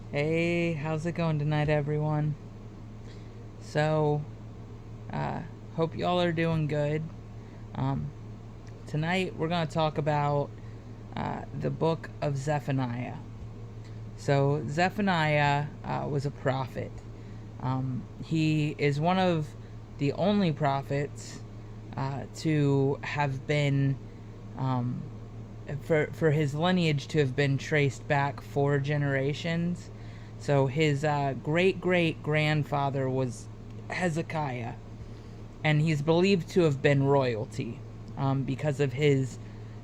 Hey, how's it going tonight, everyone? So, hope y'all are doing good. Um, Tonight we're going to talk about the book of Zephaniah. So, Zephaniah was a prophet. He is one of the only prophets to have been, um, for his lineage to have been traced back 4 generations. So his great great grandfather was Hezekiah, and he's believed to have been royalty because of his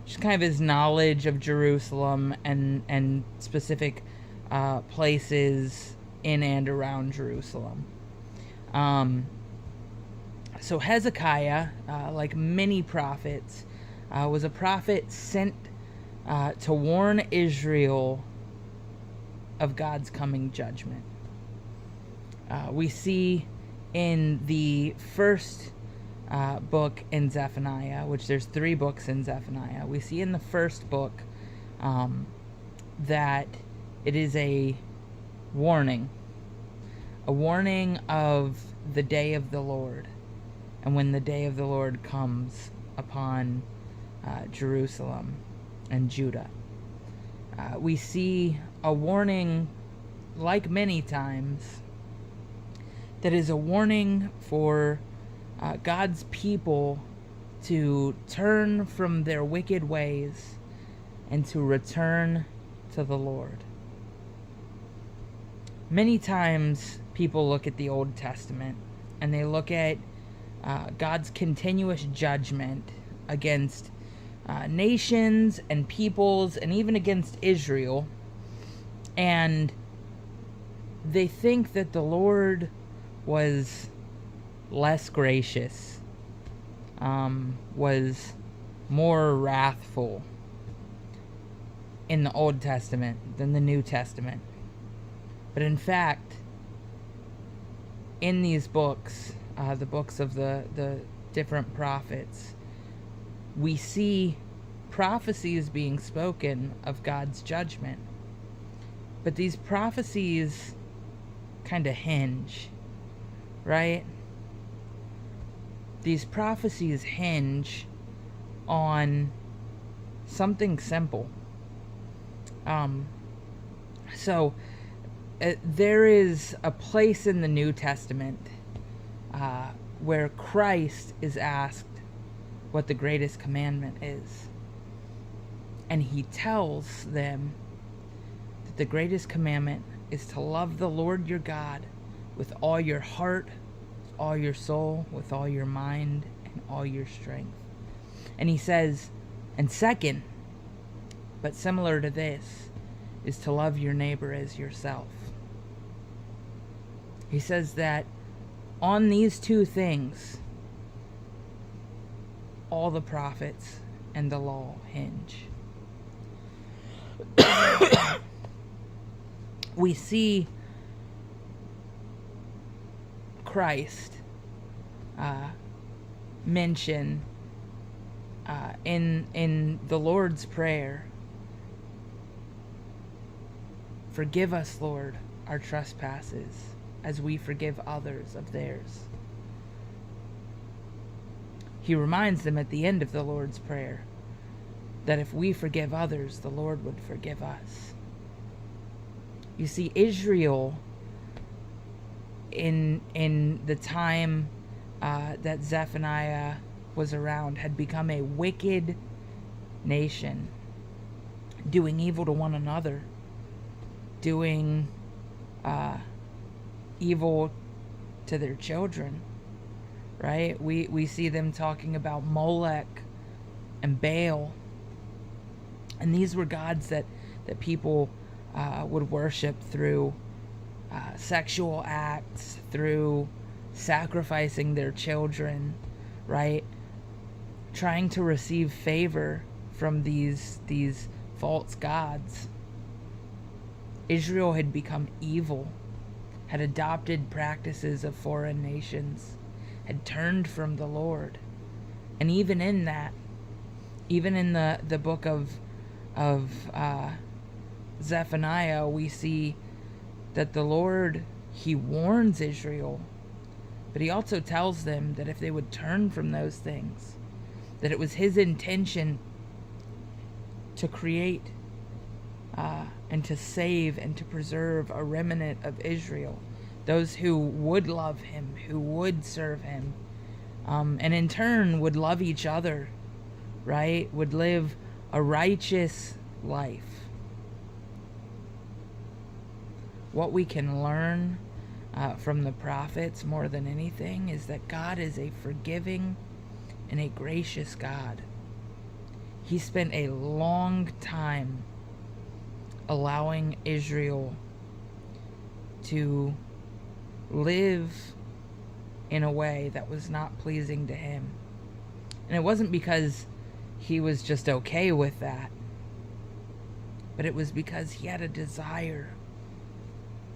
just kind of his knowledge of Jerusalem and specific places in and around Jerusalem. Um, so Hezekiah, like many prophets, was a prophet sent to warn Israel of God's coming judgment. We see in the first book in Zephaniah, which there's 3 books in Zephaniah, we see in the first book that it is a warning of the day of the Lord, and when the day of the Lord comes upon Jerusalem and Judah. We see a warning, like many times, that is a warning for God's people to turn from their wicked ways and to return to the Lord. Many times people look at the Old Testament and they look at God's continuous judgment against nations and peoples, and even against Israel, and they think that the Lord was less gracious, was more wrathful in the Old Testament than the New Testament. But in fact, in these books, the books of the different prophets, we see prophecies being spoken of God's judgment. But these prophecies kind of hinge, right? These prophecies hinge on something simple. There is a place in the New Testament where Christ is asked what the greatest commandment is. And he tells them that the greatest commandment is to love the Lord your God with all your heart, with all your soul, with all your mind, and all your strength. And he says, and second, but similar to this, is to love your neighbor as yourself. He says that on these 2 things, all the prophets and the law hinge. We see Christ mention in the Lord's Prayer, "Forgive us, Lord, our trespasses, as we forgive others of theirs." He reminds them at the end of the Lord's Prayer that if we forgive others, the Lord would forgive us. You see, Israel, in the time that Zephaniah was around, had become a wicked nation, doing evil to one another, doing evil to their children, right? We see them talking about Molech and Baal, and these were gods that people would worship through sexual acts, through sacrificing their children, right? Trying to receive favor from these false gods. Israel had become evil, had adopted practices of foreign nations, had turned from the Lord. And even in that, even in the book of Zephaniah, we see that the Lord, he warns Israel, but he also tells them that if they would turn from those things, that it was his intention to create and to save and to preserve a remnant of Israel, those who would love him, who would serve him, and in turn would love each other, right? Would live a righteous life. What we can learn from the prophets more than anything is that God is a forgiving and a gracious God. He spent a long time allowing Israel to live in a way that was not pleasing to him. And it wasn't because he was just okay with that, but it was because he had a desire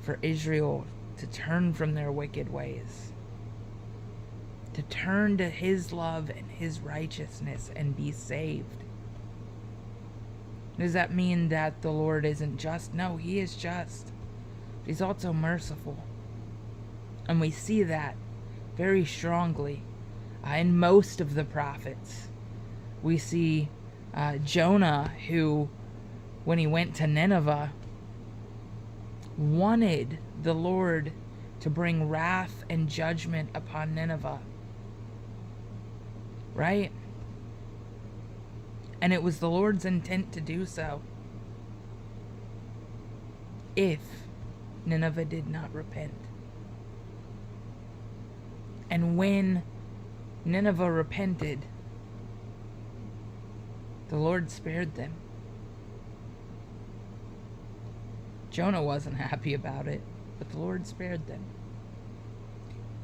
for Israel to turn from their wicked ways, to turn to his love and his righteousness and be saved. Does that mean that the Lord isn't just? No, he is just. He's also merciful. And we see that very strongly in most of the prophets. We see Jonah, who, when he went to Nineveh, wanted the Lord to bring wrath and judgment upon Nineveh. Right? And it was the Lord's intent to do so, if Nineveh did not repent. And when Nineveh repented, the Lord spared them. Jonah wasn't happy about it, but the Lord spared them.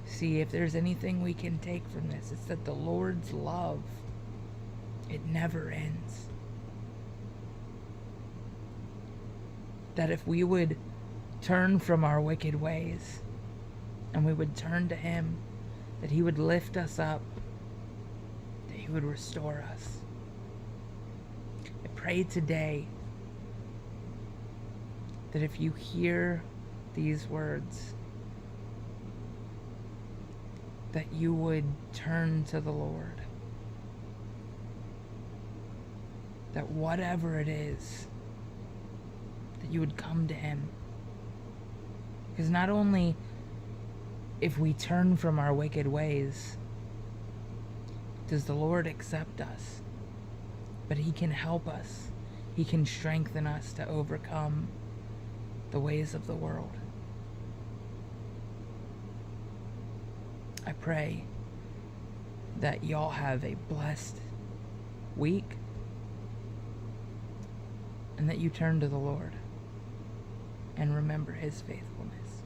See, if there's anything we can take from this, it's that the Lord's love, it never ends. That if we would turn from our wicked ways and we would turn to him, that he would lift us up, that he would restore us. I pray today that if you hear these words, that you would turn to the Lord. That whatever it is, that you would come to him. Because not only if we turn from our wicked ways does the Lord accept us, but he can help us. He can strengthen us to overcome the ways of the world. I pray that y'all have a blessed week and that you turn to the Lord and remember his faithfulness.